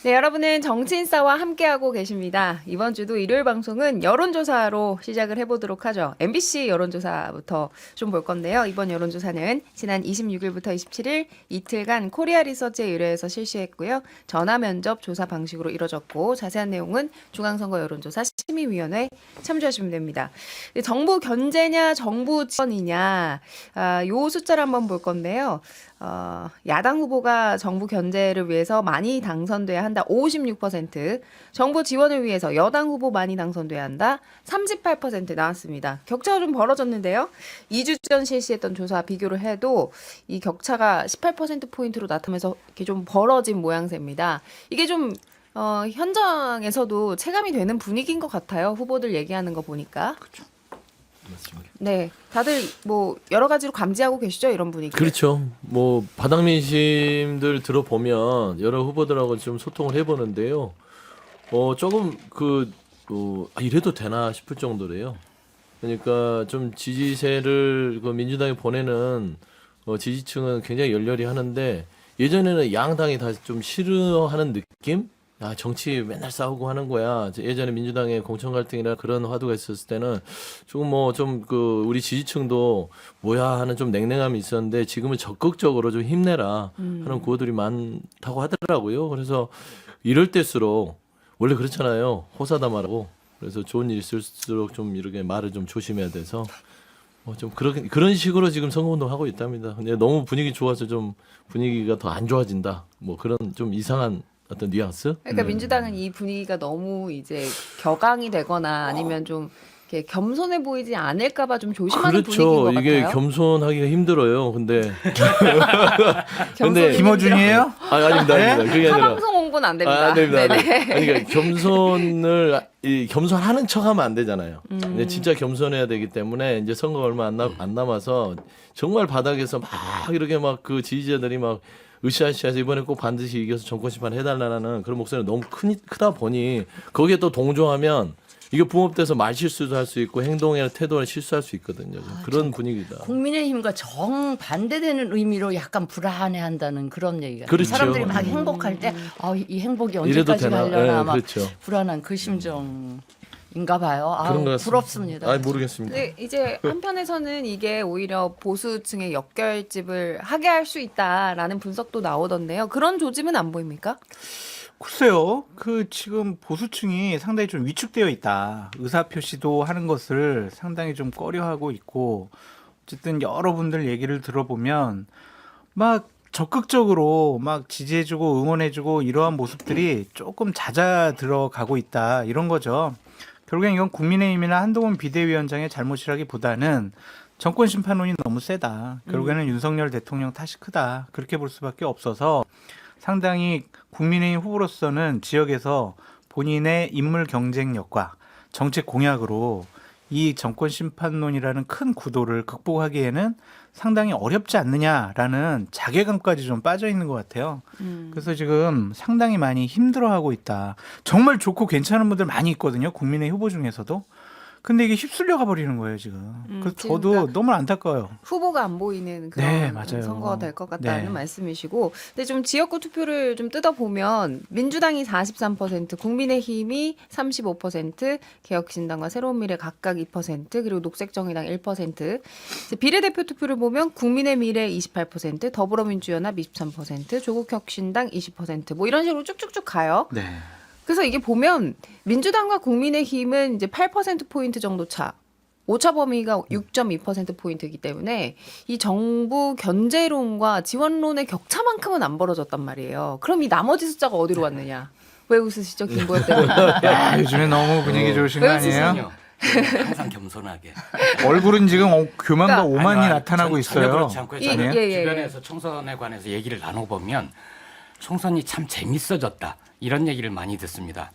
네, 여러분은 정치인싸와 함께하고 계십니다. 이번 주도 일요일 방송은 여론조사로 시작을 해보도록 하죠. MBC 여론조사부터 좀 볼 건데요. 이번 여론조사는 지난 26일부터 27일 이틀간 코리아 리서치에 의뢰해서 실시했고요. 전화 면접 조사 방식으로 이뤄졌고 자세한 내용은 중앙선거 여론조사 심의위원회 참조하시면 됩니다. 정부 견제냐 정부 지원이냐 요 숫자를 한번 볼 건데요. 야당 후보가 정부 견제를 위해서 많이 당선돼야 한다. 56%. 정부 지원을 위해서 여당 후보 많이 당선돼야 한다. 38% 나왔습니다. 격차가 좀 벌어졌는데요. 2주 전 실시했던 조사 비교를 해도 이 격차가 18%포인트로 나타나면서 이렇게 좀 벌어진 모양새입니다. 이게 좀 현장에서도 체감이 되는 분위기인 것 같아요. 후보들 얘기하는 거 보니까. 그렇죠. 맞습니다. 네, 다들 뭐 여러 가지로 감지하고 계시죠, 이런 분위기. 그렇죠. 뭐 바닥 민심들 들어보면 여러 후보들하고 좀 소통을 해보는데요. 조금 이래도 되나 싶을 정도래요. 그러니까 좀 지지세를 그 민주당이 보내는 지지층은 굉장히 열렬히 하는데 예전에는 양당이 다 좀 싫어하는 느낌? 아, 정치 맨날 싸우고 하는 거야. 예전에 민주당의 공천 갈등이나 그런 화두가 있었을 때는 조금 우리 지지층도 뭐야 하는 좀 냉랭함이 있었는데 지금은 적극적으로 좀 힘내라 하는 구호들이 많다고 하더라고요. 그래서 이럴 때일수록 원래 그렇잖아요. 호사다마라고. 그래서 좋은 일 있을수록 좀 이렇게 말을 좀 조심해야 돼서 좀 그런 식으로 지금 선거운동 하고 있답니다. 근데 너무 분위기 좋아서 좀 분위기가 더 안 좋아진다. 뭐 그런 좀 이상한 어떤 뉘앙스? 그러니까 민주당은 이 분위기가 너무 이제 격앙이 되거나 아니면 좀 이렇게 겸손해 보이지 않을까봐 좀 조심하는 분위기인 것 그렇죠. 이게 같아요. 겸손하기가 힘들어요. 근데 겸손이 아닙니다. 그게 아니라 타방송 홍보는 안 됩니다. 안 됩니다. 네네. 그러니까 겸손하는 척하면 안 되잖아요. 근데 진짜 겸손해야 되기 때문에 이제 선거가 얼마 안 남아서 정말 바닥에서 막 이렇게 막 그 지지자들이 막 으쌰으쌰해서 이번에 꼭 반드시 이겨서 정권 심판 해달라는 그런 목소리가 너무 크다 보니 거기에 또 동조하면 이게 붕업돼서 말 실수도 할 수 있고 행동이나 태도나 실수할 수 있거든요. 그런 분위기다. 국민의힘과 정반대되는 의미로 약간 불안해한다는 그런 얘기가. 그렇죠. 사람들이 막 행복할 때 이 행복이 이래도 언제까지 되나? 가려나 네, 막 그렇죠. 불안한 그 심정인가 봐요. 그런 것 같습니다. 부럽습니다. 모르겠습니다. 근데 이제 한편에서는 이게 오히려 보수층의 역결집을 하게 할 수 있다라는 분석도 나오던데요. 그런 조짐은 안 보입니까? 글쎄요. 지금 보수층이 상당히 좀 위축되어 있다. 의사표시도 하는 것을 상당히 좀 꺼려하고 있고, 어쨌든 여러분들 얘기를 들어보면 막 적극적으로 막 지지해주고 응원해주고 이러한 모습들이 조금 잦아들어가고 있다. 이런 거죠. 결국엔 이건 국민의힘이나 한동훈 비대위원장의 잘못이라기보다는 정권 심판론이 너무 세다. 결국에는 윤석열 대통령 탓이 크다. 그렇게 볼 수밖에 없어서 상당히 국민의힘 후보로서는 지역에서 본인의 인물 경쟁력과 정책 공약으로 이 정권 심판론이라는 큰 구도를 극복하기에는 상당히 어렵지 않느냐라는 자괴감까지 좀 빠져 있는 것 같아요. 그래서 지금 상당히 많이 힘들어하고 있다. 정말 좋고 괜찮은 분들 많이 있거든요. 국민의힘 후보 중에서도. 근데 이게 휩쓸려가 버리는 거예요, 지금. 그래서 지금 저도 그러니까 너무 안타까워요. 후보가 안 보이는 그런 네, 맞아요. 선거가 될 것 같다는 네. 말씀이시고, 근데 좀 지역구 투표를 좀 뜯어보면 민주당이 43%, 국민의힘이 35%, 개혁신당과 새로운미래 각각 2%, 그리고 녹색정의당 1%. 이제 비례대표 투표를 보면 국민의미래 28%, 더불어민주연합 23%, 조국혁신당 20%, 뭐 이런 식으로 쭉쭉쭉 가요. 네. 그래서 이게 보면 민주당과 국민의힘은 이제 8%포인트 정도 차. 오차 범위가 6.2%포인트이기 때문에 이 정부 견제론과 지원론의 격차만큼은 안 벌어졌단 말이에요. 그럼 이 나머지 숫자가 어디로 왔느냐? 왜 웃으시죠, 김보엽 대표님? 요즘에 너무 분위기 좋으신 거 왜 아니에요? 웃으시죠? 항상 겸손하게. 얼굴은 지금 교만과 그러니까- 오만이 아니, 나타나고 전혀 있어요. 그렇지 않고요. 예, 저는 예, 예. 주변에서 총선에 관해서 얘기를 나눠보면 총선이 참 재밌어졌다. 이런 얘기를 많이 듣습니다.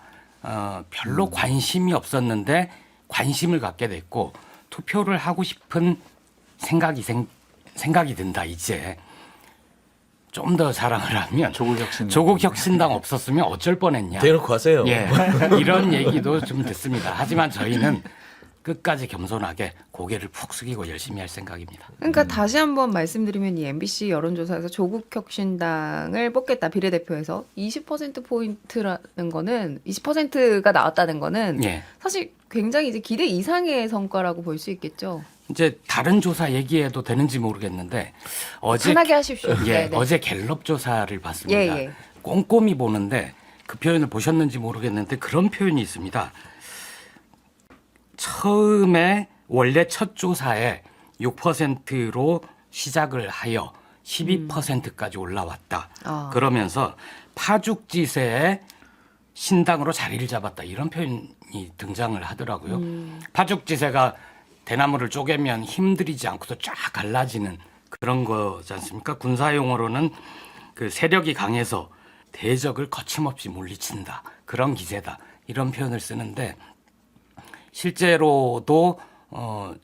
별로 관심이 없었는데 관심을 갖게 됐고 투표를 하고 싶은 생각이 든다. 이제 좀 더 자랑을 하면 조국혁신당 없었으면 어쩔 뻔했냐. 대놓고 하세요. 예, 이런 얘기도 좀 듣습니다. 하지만 저희는 끝까지 겸손하게 고개를 푹 숙이고 열심히 할 생각입니다. 그러니까 다시 한번 말씀드리면 이 MBC 여론조사에서 조국혁신당을 뽑겠다 비례대표에서 20%포인트라는 거는 20%가 나왔다는 거는 예. 사실 굉장히 이제 기대 이상의 성과라고 볼 수 있겠죠. 이제 다른 조사 얘기해도 되는지 모르겠는데 어제 편하게 하십시오. 예, 네네. 어제 갤럽 조사를 봤습니다. 예. 꼼꼼히 보는데 그 표현을 보셨는지 모르겠는데 그런 표현이 있습니다. 처음에 원래 첫 조사에 6%로 시작을 하여 12%까지 올라왔다. 아. 그러면서 파죽지세에 신당으로 자리를 잡았다. 이런 표현이 등장을 하더라고요. 파죽지세가 대나무를 쪼개면 힘들이지 않고도 쫙 갈라지는 그런 거지 않습니까? 군사용어로는 그 세력이 강해서 대적을 거침없이 물리친다. 그런 기세다. 이런 표현을 쓰는데 실제로도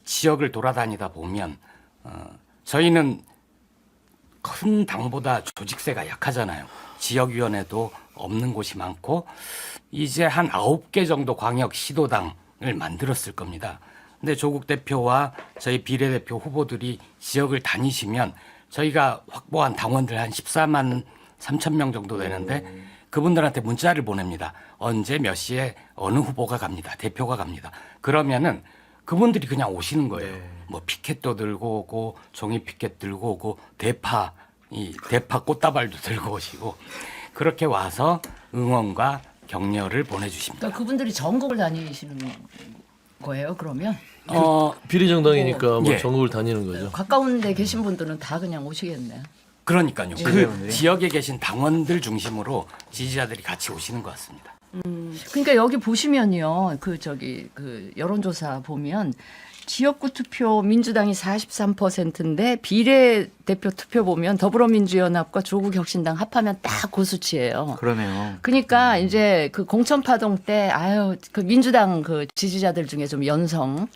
지역을 돌아다니다 보면 저희는 큰 당보다 조직세가 약하잖아요. 지역위원회도 없는 곳이 많고 이제 한 9개 정도 광역 시도당을 만들었을 겁니다. 근데 조국 대표와 저희 비례대표 후보들이 지역을 다니시면 저희가 확보한 당원들 한 14만 3천 명 정도 되는데 그분들한테 문자를 보냅니다. 언제 몇 시에 어느 후보가 갑니다. 대표가 갑니다. 그러면은 그분들이 그냥 오시는 거예요. 뭐 피켓도 들고 오고 종이 피켓 들고 오고 대파 꽃다발도 들고 오시고 그렇게 와서 응원과 격려를 보내주십니다. 그러니까 그분들이 전국을 다니시는 거예요. 그러면 비례정당이니까 뭐 예. 전국을 다니는 거죠. 가까운 데 계신 분들은 다 그냥 오시겠네. 그러니까요. 그 지지자분들이? 지역에 계신 당원들 중심으로 지지자들이 같이 오시는 것 같습니다. 그러니까 여기 보시면요. 그 여론조사 보면 지역구 투표 민주당이 43%인데 비례대표 투표 보면 더불어민주연합과 조국혁신당 합하면 딱 그 수치예요. 그러네요. 그러니까 이제 그 공천파동 때 그 민주당 그 지지자들 중에 좀 연성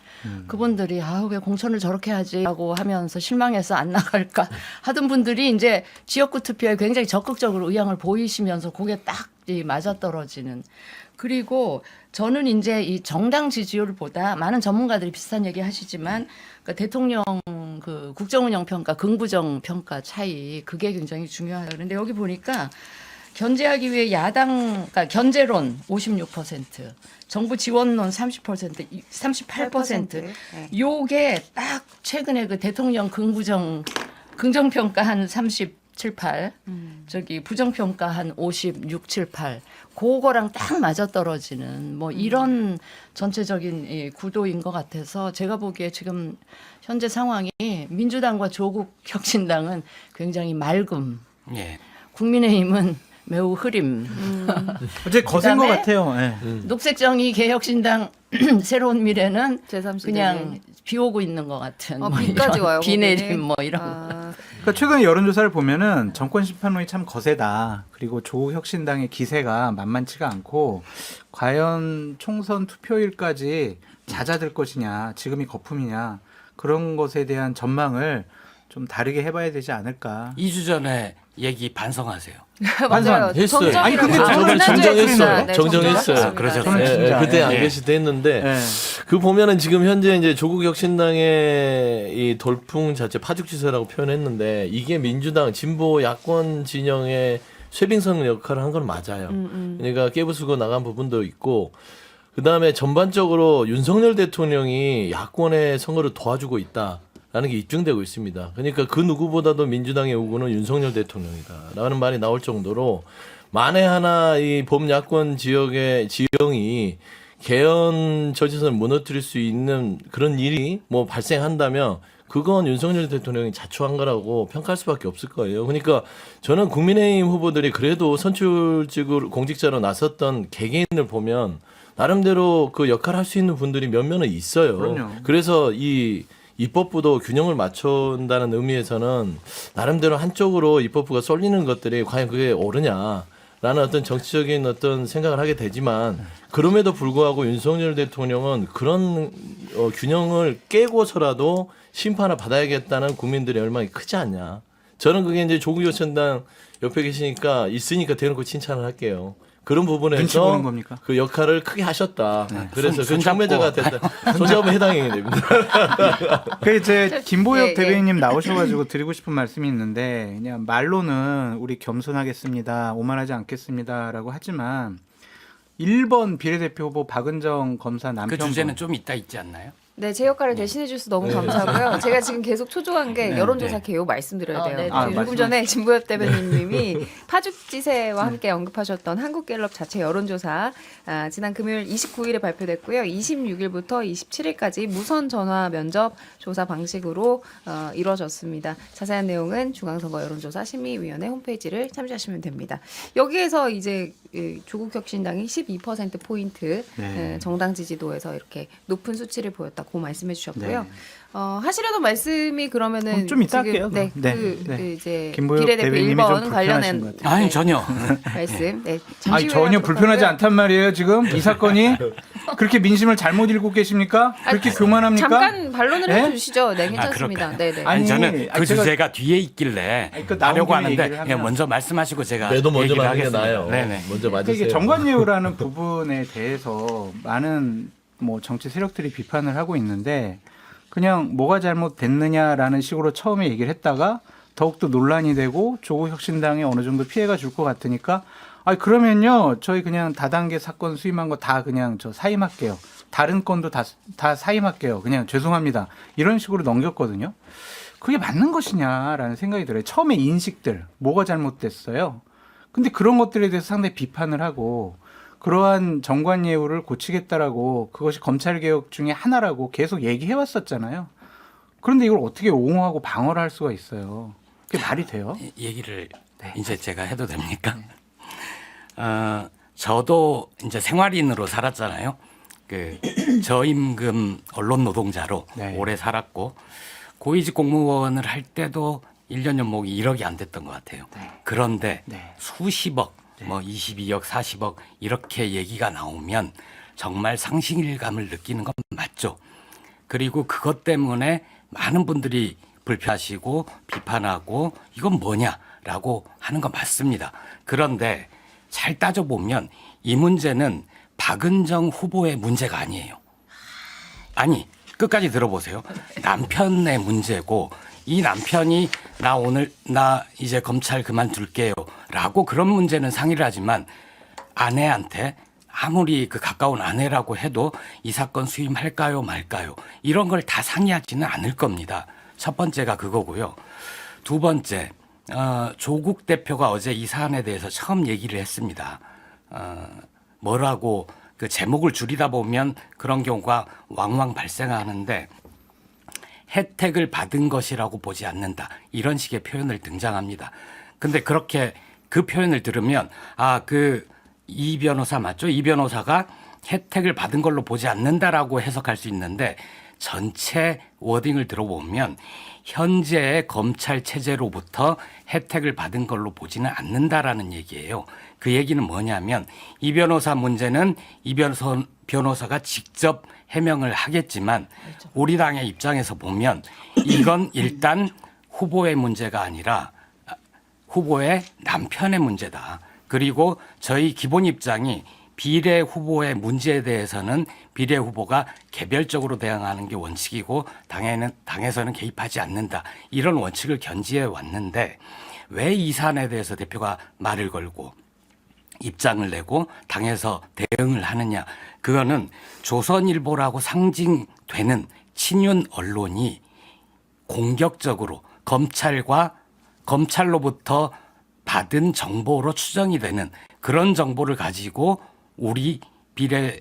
그분들이 왜 공천을 저렇게 하지라고 하면서 실망해서 안 나갈까 하던 분들이 이제 지역구 투표에 굉장히 적극적으로 의향을 보이시면서 그게 딱 맞아떨어지는. 그리고 저는 이제 이 정당 지지율보다 많은 전문가들이 비슷한 얘기 하시지만 그러니까 대통령 그 국정운영 평가, 긍부정 평가 차이 그게 굉장히 중요하다. 그런데 여기 보니까 견제하기 위해 그러니까 견제론 56%, 정부 지원론 30%, 38%. 네. 요게 딱 최근에 그 대통령 긍정 평가 한 37, 8, 저기 부정 평가 한 56, 7, 8. 그거랑 딱 맞아떨어지는 뭐 이런 전체적인 이 구도인 것 같아서 제가 보기에 지금 현재 상황이 민주당과 조국혁신당은 굉장히 맑음, 예. 국민의힘은 매우 흐림. 어제 거센 것 그다음에 같아요. 예. 녹색정의 개혁신당 새로운 미래는 제3시대 그냥 비 오고 있는 것 같은 뭐 비까지 이런 와요. 비 내림 거기는. 뭐 이런 거. 그러니까 최근 여론조사를 보면은 정권 심판론이 참 거세다. 그리고 조국혁신당의 기세가 만만치가 않고 과연 총선 투표일까지 잦아들 것이냐, 지금이 거품이냐 그런 것에 대한 전망을 좀 다르게 해봐야 되지 않을까. 2주 전에 얘기 반성하세요. 맞아요. 했어요. 아니, 근데 저번에 정정했어요. 정정했어요. 아, 그러셨어요? 저는 진짜, 그때 안 예. 계실 때 했는데 예. 그 보면은 지금 현재 이제 조국혁신당의 이 돌풍 자체 파죽지세라고 표현했는데 이게 민주당 진보 야권 진영의 쇄빙선 역할을 한 건 맞아요. 그러니까 깨부수고 나간 부분도 있고 그 다음에 전반적으로 윤석열 대통령이 야권의 선거를 도와주고 있다. 라는 게 입증되고 있습니다. 그러니까 그 누구보다도 민주당의 우군은 윤석열 대통령이다라는 말이 나올 정도로 만에 하나 이 범야권 지역의 지형이 개헌 저지선을 무너뜨릴 수 있는 그런 일이 뭐 발생한다면 그건 윤석열 대통령이 자초한 거라고 평가할 수밖에 없을 거예요. 그러니까 저는 국민의힘 후보들이 그래도 선출직으로 공직자로 나섰던 개개인을 보면 나름대로 그 역할을 할 수 있는 분들이 몇몇은 있어요. 그럼요. 그래서 이 입법부도 균형을 맞춘다는 의미에서는 나름대로 한쪽으로 입법부가 쏠리는 것들이 과연 그게 옳으냐라는 어떤 정치적인 어떤 생각을 하게 되지만 그럼에도 불구하고 윤석열 대통령은 그런 균형을 깨고서라도 심판을 받아야겠다는 국민들의 열망이 크지 않냐. 저는 그게 이제 조국혁신당 옆에 있으니까 대놓고 칭찬을 할게요. 그런 눈치 부분에서 보는 겁니까? 그 역할을 크게 하셨다. 그래서 그 손잡고. 청매자가 됐다. 손잡으면 해당이 됩니다. 그 이제 김보엽 예, 예. 대변인님 나오셔가지고 드리고 싶은 말씀이 있는데 그냥 말로는 우리 겸손하겠습니다, 오만하지 않겠습니다라고 하지만 1번 비례대표 후보 박은정 검사 그 남편분 주제는 좀 이따 있지 않나요? 네, 제 역할을 대신해 주셔서 너무 감사하고요. 제가 지금 계속 초조한 게 여론조사 개요 말씀드려야 돼요. 네. 아, 조금 전에 진보엽 대변인님이 파죽지세와 함께 언급하셨던 한국갤럽 자체 여론조사 지난 금요일 29일에 발표됐고요. 26일부터 27일까지 무선 전화 면접 조사 방식으로 이루어졌습니다. 자세한 내용은 중앙선거 여론조사 심의위원회 홈페이지를 참조하시면 됩니다. 여기에서 이제 조국혁신당이 12% 포인트 네. 정당 지지도에서 이렇게 높은 수치를 보였다고 말씀해 주셨고요. 네. 하시려던 말씀이 그러면은 좀 이따 지금 할게요, 네, 그럼. 네, 그, 네. 그 이제 김보엽 비례대표 대변인님이 좀 1번 불편하신 관련된 것 같아요. 아니 전혀. 말씀. 네, 잠시 아니 후에 전혀 하도록 불편하지 하고요. 않단 말이에요. 지금 이 사건이 그렇게 민심을 잘못 읽고 계십니까? 그렇게 교만합니까? 잠깐 반론을 네? 해주시죠. 네, 괜찮습니다. 그럴까요? 네, 네. 아니, 아니, 저는 그 아니, 제가- 주제가 뒤에 있길래 아니, 그 나온 하려고 김에 하는데 얘기를 하면- 그냥 먼저 말씀하시고 제가 매도 먼저 얘기를 맞는 게 하겠습니다. 나아요. 네네. 먼저 그러니까 이게 맞으세요. 정관예우라는 부분에 대해서 많은 뭐 정치 세력들이 비판을 하고 있는데 그냥 뭐가 잘못됐느냐라는 식으로 처음에 얘기를 했다가 더욱더 논란이 되고 조국혁신당에 어느 정도 피해가 줄 것 같으니까 그러면요 저희 그냥 다단계 사건 수임한 거 다 그냥 저 사임할게요. 다른 건도 다 사임할게요. 그냥 죄송합니다. 이런 식으로 넘겼거든요. 그게 맞는 것이냐라는 생각이 들어요. 처음에 인식들 뭐가 잘못됐어요. 근데 그런 것들에 대해서 상당히 비판을 하고 그러한 정관예우를 고치겠다라고 그것이 검찰개혁 중에 하나라고 계속 얘기해 왔었잖아요. 그런데 이걸 어떻게 옹호하고 방어를 할 수가 있어요. 그게 말이 돼요? 얘기를 이제 제가 해도 됩니까? 저도 이제 생활인으로 살았잖아요. 그 저임금 언론 노동자로 네. 오래 살았고 고위직 공무원을 할 때도 1년 연봉이 1억이 안 됐던 것 같아요. 그런데 네. 수십억, 뭐 22억, 40억 이렇게 얘기가 나오면 정말 상실감을 느끼는 건 맞죠. 그리고 그것 때문에 많은 분들이 불편하시고 비판하고 이건 뭐냐라고 하는 건 맞습니다. 그런데 잘 따져보면 이 문제는 박은정 후보의 문제가 아니에요. 아니, 끝까지 들어보세요. 남편의 문제고 이 남편이 나 이제 검찰 그만둘게요 라고 그런 문제는 상의를 하지만 아내한테 아무리 그 가까운 아내라고 해도 이 사건 수임할까요 말까요 이런 걸 다 상의하지는 않을 겁니다. 첫 번째가 그거고요. 두 번째, 조국 대표가 어제 이 사안에 대해서 처음 얘기를 했습니다. 뭐라고 그 제목을 줄이다 보면 그런 경우가 왕왕 발생하는데 혜택을 받은 것이라고 보지 않는다. 이런 식의 표현을 등장합니다. 근데 그렇게 그 표현을 들으면 이 변호사 맞죠? 이 변호사가 혜택을 받은 걸로 보지 않는다라고 해석할 수 있는데 전체 워딩을 들어보면 현재의 검찰 체제로부터 혜택을 받은 걸로 보지는 않는다라는 얘기예요. 그 얘기는 뭐냐면 이 변호사 문제는 이 변호사가 직접 해명을 하겠지만 우리 당의 입장에서 보면 이건 일단 후보의 문제가 아니라 후보의 남편의 문제다. 그리고 저희 기본 입장이 비례 후보의 문제에 대해서는 비례 후보가 개별적으로 대응하는 게 원칙이고 당에서는 개입하지 않는다. 이런 원칙을 견지해 왔는데 왜 이 사안에 대해서 대표가 말을 걸고 입장을 내고 당에서 대응을 하느냐. 그거는 조선일보라고 상징되는 친윤 언론이 공격적으로 검찰로부터 받은 정보로 추정이 되는 그런 정보를 가지고 우리 비례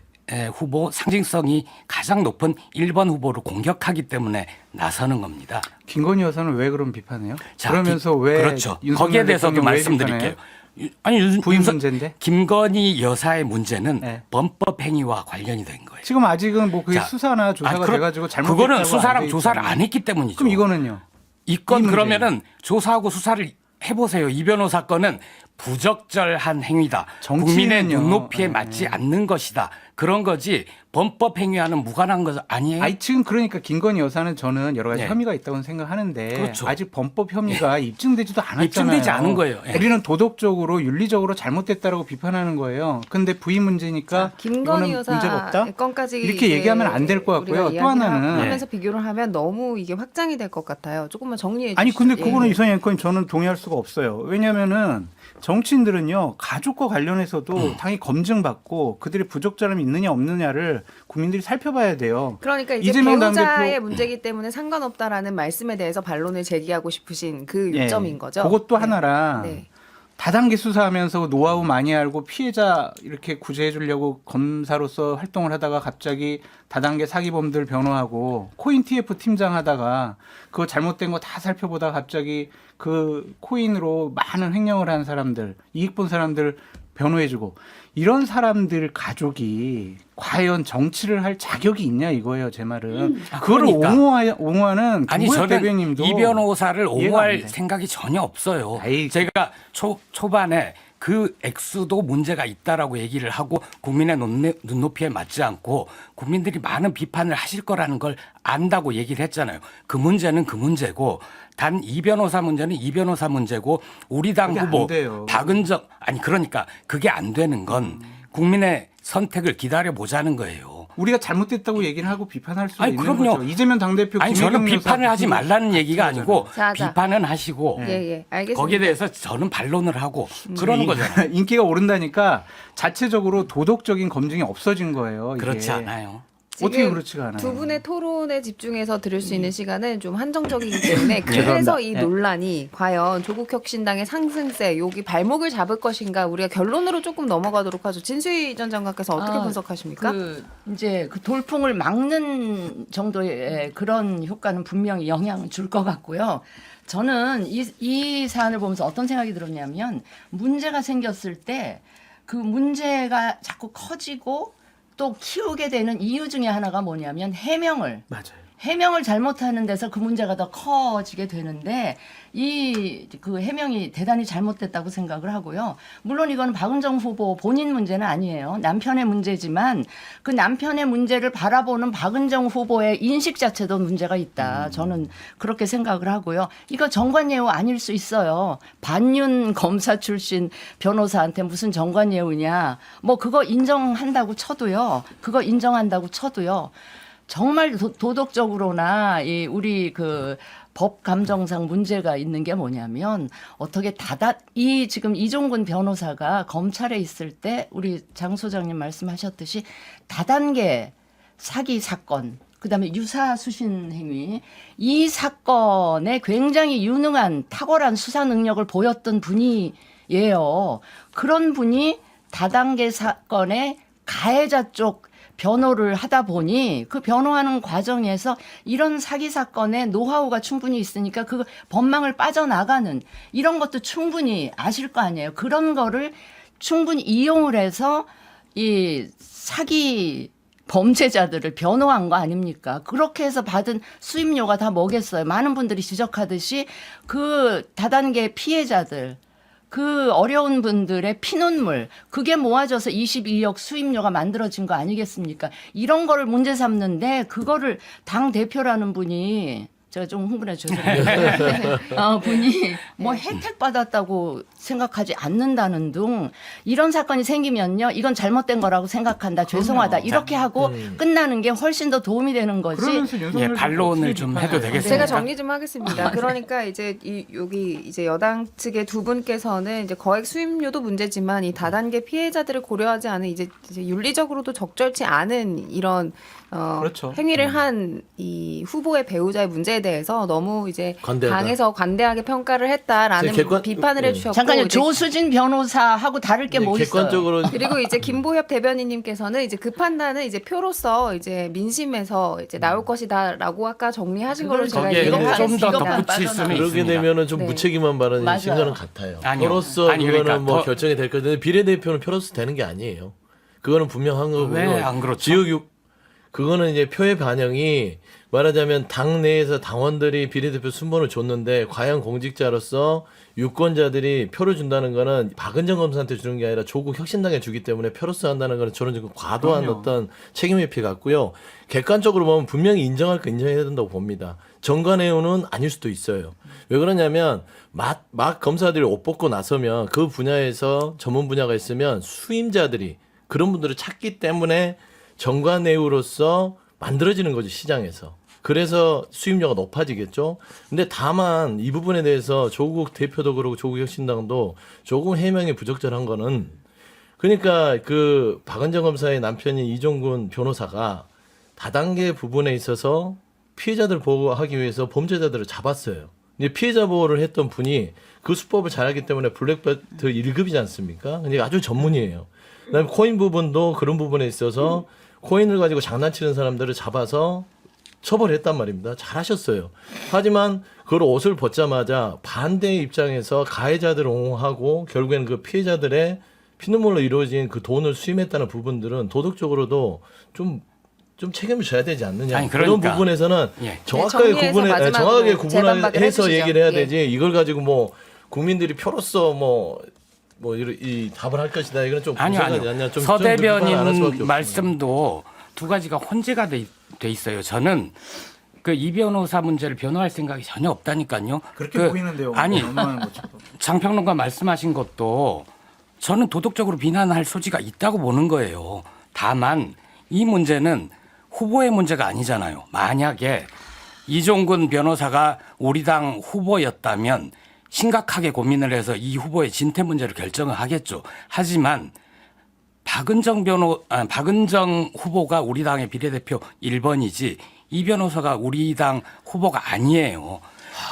후보 상징성이 가장 높은 1번 후보를 공격하기 때문에 나서는 겁니다. 김건희 여사는 왜 그런 비판해요? 자, 그러면서 왜 그렇죠. 윤석열 거기에 대해서도 대통령 왜 말씀드릴게요. 비판해요? 아니 부인 문제인데? 김건희 여사의 문제는 네. 범법 행위와 관련이 된 거예요. 지금 아직은 뭐 그게 자, 수사나 조사가 돼가지고 잘못됐다고 그거는 안 수사랑 돼 조사를 있잖아요. 안 했기 때문이죠. 그럼 이거는요? 이 건 이 문제는? 그러면은 조사하고 수사를 해보세요. 이 변호사 건은 부적절한 행위다. 정치인은요. 국민의 눈높이에 네. 맞지 않는 것이다. 그런 거지 범법 행위와는 무관한 것 아니에요? 아니 지금 그러니까 김건희 여사는 저는 여러 가지 네. 혐의가 있다고 생각하는데 그렇죠. 아직 범법 혐의가 입증되지도 않았잖아요. 입증되지 않은 거예요. 예. 우리는 도덕적으로 윤리적으로 잘못됐다라고 비판하는 거예요. 근데 부인 문제니까 김건희 이거는 문제가 없다. 여사 건까지 이렇게 얘기하면 안 될 것 같고요. 또 하나는 하면서 비교를 하면 너무 이게 확장이 될 것 같아요. 조금만 정리해 주시죠. 아니 근데 그거는 예. 이성희 앵커님 저는 동의할 수가 없어요. 왜냐하면은 정치인들은요 가족과 관련해서도 당연히 검증받고 그들의 부적절함이 있느냐 없느냐를 국민들이 살펴봐야 돼요. 그러니까 이제 이재명 배우자의 당대표- 문제이기 때문에 상관없다라는 말씀에 대해서 반론을 제기하고 싶으신 그 예, 요점인 거죠. 그것도 네. 하나랑 네. 다단계 수사하면서 노하우 많이 알고 피해자 이렇게 구제해 주려고 검사로서 활동을 하다가 갑자기 다단계 사기범들 변호하고 코인 TF 팀장 하다가 그거 잘못된 거 다 살펴보다가 갑자기 그 코인으로 많은 횡령을 한 사람들, 이익 본 사람들 변호해 주고 이런 사람들 가족이 과연 정치를 할 자격이 있냐 이거예요, 제 말은. 그거를 그러니까. 옹호하는 아니 김부엽 저는 대변인도 이 변호사를 이해가 안 옹호할 돼. 생각이 전혀 없어요. 아이, 제가 초반에 그 액수도 문제가 있다라고 얘기를 하고 국민의 눈높이에 맞지 않고 국민들이 많은 비판을 하실 거라는 걸 안다고 얘기를 했잖아요. 그 문제는 그 문제고 단 이 변호사 문제는 이 변호사 문제고 우리 당 그게 안 후보 돼요. 박은정 아니 그러니까 그게 안 되는 건 국민의 선택을 기다려 보자는 거예요. 우리가 잘못됐다고 얘기를 하고 비판할 수 아니, 있는 그럼요. 거죠. 이재명 당대표 아니 저는 김혜경 여사 비판을 하지 무슨- 말라는 얘기가 아니고 자. 비판은 하시고 예, 알겠습니다. 거기에 대해서 저는 반론을 하고 그러는 거잖아요. 인기가 오른다니까 자체적으로 도덕적인 검증이 없어진 거예요. 이게. 그렇지 않아요. 어떻게 지금 그렇지가 않아요. 두 분의 토론에 집중해서 들을 수 있는 시간은 좀 한정적이기 때문에 그래서 죄송합니다. 이 네. 논란이 과연 조국 혁신당의 상승세 여기 발목을 잡을 것인가 우리가 결론으로 조금 넘어가도록 하죠. 진수희 전 장관께서 어떻게 아, 분석하십니까? 이제 그 돌풍을 막는 정도의 그런 효과는 분명히 영향을 줄 것 같고요. 저는 이 사안을 보면서 어떤 생각이 들었냐면 문제가 생겼을 때 그 문제가 자꾸 커지고 또 키우게 되는 이유 중에 하나가 뭐냐면 해명을 잘못하는 데서 그 문제가 더 커지게 되는데 그 해명이 대단히 잘못됐다고 생각을 하고요. 물론 이건 박은정 후보 본인 문제는 아니에요. 남편의 문제지만 그 남편의 문제를 바라보는 박은정 후보의 인식 자체도 문제가 있다. 저는 그렇게 생각을 하고요. 이거 정관예우 아닐 수 있어요. 반윤 검사 출신 변호사한테 무슨 정관예우냐. 뭐 그거 인정한다고 쳐도요. 정말 도덕적으로나 우리 그 법 감정상 문제가 있는 게 뭐냐면 어떻게 지금 이종근 변호사가 검찰에 있을 때 우리 장 소장님 말씀하셨듯이 다단계 사기 사건 그다음에 유사 수신 행위 이 사건에 굉장히 유능한 탁월한 수사 능력을 보였던 분이에요. 그런 분이 다단계 사건의 가해자 쪽 변호를 하다 보니 그 변호하는 과정에서 이런 사기 사건의 노하우가 충분히 있으니까 그 법망을 빠져나가는 이런 것도 충분히 아실 거 아니에요. 그런 거를 충분히 이용을 해서 이 사기 범죄자들을 변호한 거 아닙니까? 그렇게 해서 받은 수임료가 다 뭐겠어요? 많은 분들이 지적하듯이 그 다단계 피해자들 그 어려운 분들의 피눈물 그게 모아져서 22억 수임료가 만들어진 거 아니겠습니까? 이런 거를 문제 삼는데 그거를 당 대표라는 분이 제가 좀 흥분해 죄송해요. 분이 뭐 혜택 받았다고 생각하지 않는다는 등 이런 사건이 생기면요. 이건 잘못된 거라고 생각한다. 죄송하다. 이렇게 하고 끝나는 게 훨씬 더 도움이 되는 거지. 그러면서 윤석열 반론을 좀 해도 되겠습니까? 제가 정리 좀 하겠습니다. 그러니까 이제 여기 이제 여당 측의 두 분께서는 이제 거액 수임료도 문제지만 이 다단계 피해자들을 고려하지 않은 이제 윤리적으로도 적절치 않은 이런 그렇죠. 행위를 한 이 후보의 배우자의 문제에 대해서 너무 이제 관대하다. 당에서 관대하게 평가를 했다라는 비판을 해주셨고 잠깐요. 이제 조수진 변호사하고 다를 게 뭐 있어요? 객관적으로 그리고 이제 김보협 대변인님께서는 이제 그 판단은 이제 표로서 이제 민심에서 이제 나올 것이다라고 아까 정리하신 걸로 제가 거기에 이해를 좀 더 하겠습니다. 덧붙일 수는 그러게 있습니다. 되면은 좀 네. 무책임한 발언인 맞아요. 생각은 같아요. 아니요. 표로서 아니, 그거는 그러니까 뭐 더- 결정이 될 건데 비례대표는 표로서 되는 게 아니에요. 그거는 분명한 거고요. 왜 안 그렇죠? 그거는 이제 표의 반영이 말하자면 당 내에서 당원들이 비례대표 순번을 줬는데 과연 공직자로서 유권자들이 표를 준다는 거는 박은정 검사한테 주는 게 아니라 조국 혁신당에 주기 때문에 표로서 한다는 거는 저는 지금 과도한 그럼요. 어떤 책임 회피 같고요. 객관적으로 보면 분명히 인정할 거 인정해야 된다고 봅니다. 정관예우는 아닐 수도 있어요. 왜 그러냐면 막 검사들이 옷 벗고 나서면 그 분야에서 전문 분야가 있으면 수임자들이 그런 분들을 찾기 때문에 정관예우로서 만들어지는 거죠, 시장에서. 그래서 수임료가 높아지겠죠. 근데 다만 이 부분에 대해서 조국 대표도 그러고 조국 혁신당도 조금 해명이 부적절한 거는 그러니까 그 박은정 검사의 남편인 이종군 변호사가 다단계 부분에 있어서 피해자들 보호하기 위해서 범죄자들을 잡았어요. 근데 피해자 보호를 했던 분이 그 수법을 잘하기 때문에 블랙벨트 1급이지 않습니까? 근데 아주 전문이에요. 그다음에 코인 부분도 그런 부분에 있어서 코인을 가지고 장난치는 사람들을 잡아서 처벌했단 말입니다. 잘하셨어요. 하지만 그걸 옷을 벗자마자 반대의 입장에서 가해자들을 옹호하고 결국에는 그 피해자들의 피눈물로 이루어진 그 돈을 수임했다는 부분들은 도덕적으로도 좀 책임을 져야 되지 않느냐. 아니, 그런 그러니까. 부분에서 예. 정확하게 정리해서 구분해 마지막으로 정확하게 재반박을 구분해서 해주시죠. 얘기를 해야 예. 되지. 이걸 가지고 뭐 국민들이 표로서 이 답을 할 것이다. 이건 좀 아니요, 분석하지 않냐. 아니요. 좀 서 좀 비판을 안 할 수밖에 대변인 없습니다. 말씀도 두 가지가 혼재가 돼 있어요. 저는 그 이 변호사 문제를 변호할 생각이 전혀 없다니까요. 그렇게 보이는데요. 아니, 너무하는 것처럼. 장평론가 말씀하신 것도 저는 도덕적으로 비난할 소지가 있다고 보는 거예요. 다만 이 문제는 후보의 문제가 아니잖아요. 만약에 이종근 변호사가 우리 당 후보였다면 심각하게 고민을 해서 이 후보의 진퇴 문제를 결정을 하겠죠. 하지만 박은정 후보가 우리 당의 비례대표 1번이지 이 변호사가 우리 당 후보가 아니에요.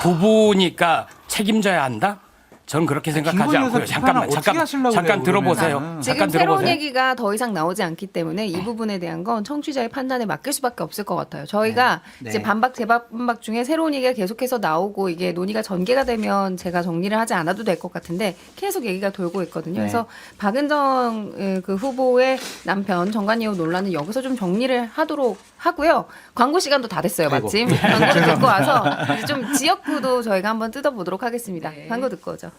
부부니까 책임져야 한다? 전 그렇게 생각하지 김건희 않고요. 여사 비판은 어떻게 하시려고 잠깐 그래요, 들어보세요. 그러면은? 지금 잠깐 새로운 들어보세요. 얘기가 더 이상 나오지 않기 때문에 이 부분에 대한 건 청취자의 판단에 맡길 수밖에 없을 것 같아요. 저희가 네. 이제 반박 재반박 중에 새로운 얘기가 계속해서 나오고 이게 논의가 전개가 되면 제가 정리를 하지 않아도 될 것 같은데 계속 얘기가 돌고 있거든요. 네. 그래서 박은정 그 후보의 남편 정관예우 논란은 여기서 좀 정리를 하도록 하고요. 광고 시간도 다 됐어요, 마침. 광고 듣고 와서 이제 좀 지역구도 저희가 한번 뜯어보도록 하겠습니다. 광고 듣고 오죠.